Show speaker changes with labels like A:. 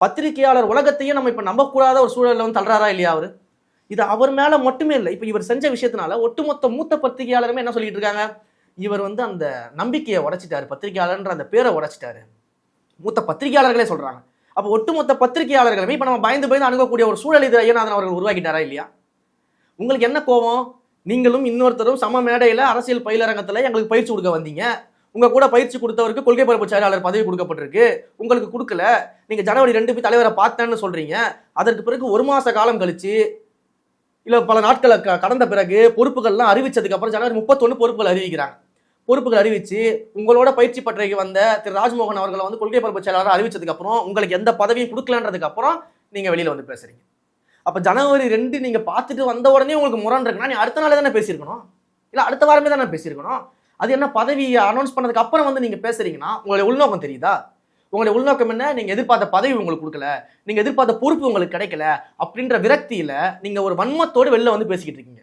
A: பத்திரிகையாளர் உலகத்தையே நம்ம இப்ப நம்பக்கூடாத ஒரு சூழல்ல வந்து தள்ளுறாரா இல்லையா அவரு? இது அவர் மேல மட்டுமே இல்லை. இப்ப இவர் செஞ்ச விஷயத்தினால ஒட்டுமொத்த மூத்த பத்திரிகையாளருமே என்ன சொல்லிட்டு இருக்காங்க, இவர் வந்து அந்த நம்பிக்கையை உடைச்சிட்டாரு, பத்திரிகையாளர்ன்ற அந்த பேரை உடைச்சிட்டாரு. மூத்த பத்திரிகையாளர்களே சொல்றாங்க. அப்ப ஒட்டுமொத்த பத்திரிகையாளர்களுமே இப்ப நம்ம பயந்து பயந்து அணுகக்கூடிய ஒரு சூழல் இது ஐயநாதன் அவர்கள் உருவாக்கிட்டாரா இல்லையா? உங்களுக்கு என்ன கோவம்? நீங்களும் இன்னொருத்தரும் சம மேடையில அரசியல் பயிலரங்கத்துல எங்களுக்கு பயிற்சி கொடுக்க வந்தீங்க. உங்க கூட பயிற்சி கொடுத்தவருக்கு கொள்கை பரப்பு செயலாளர் பதவி கொடுக்கப்பட்டிருக்கு, உங்களுக்கு கொடுக்கல. நீங்க ஜனவரி 2 போய் தலைவரை பார்த்தேன்னு சொல்றீங்க. அதற்கு பிறகு ஒரு மாச காலம் கழிச்சு இல்ல பல நாட்களை கடந்த பிறகு பொறுப்புகள்லாம் அறிவிச்சதுக்கு அப்புறம் ஜனவரி 31 பொறுப்புகள் அறிவிக்கிறாங்க. பொறுப்புகள் அறிவிச்சு உங்களோட பயிற்சி பட்டறைக்கு வந்த திரு ராஜ்மோகன் அவர்களை வந்து கொள்கை பரப்பு செயலாளர் அறிவிச்சதுக்கு அப்புறம் உங்களுக்கு எந்த பதவியும் கொடுக்கலன்றதுக்கு அப்புறம் நீங்க வெளியில வந்து பேசுறீங்க. அப்ப ஜனவரி 2 நீங்க பார்த்துட்டு வந்த உடனே உங்களுக்கு முரண் இருக்குன்னா நீ அடுத்த நாளே தானே பேசியிருக்கணும், இல்ல அடுத்த வாரமே தானே பேசியிருக்கணும். அது என்ன பதவி அனௌன்ஸ் பண்ணதுக்கு அப்புறம் வந்து நீங்க பேசுறீங்கன்னா உங்களுடைய உள்நோக்கம் தெரியுதா? உங்களுடைய உள்நோக்கம் என்ன? நீங்க எதிர்பார்த்த பதவி உங்களுக்கு கொடுக்கல, நீங்க எதிர்பார்த்த பொறுப்பு உங்களுக்கு கிடைக்கல அப்படின்ற விரக்தியில நீங்க ஒரு வன்மத்தோடு வெளில வந்து பேசிக்கிட்டு இருக்கீங்க.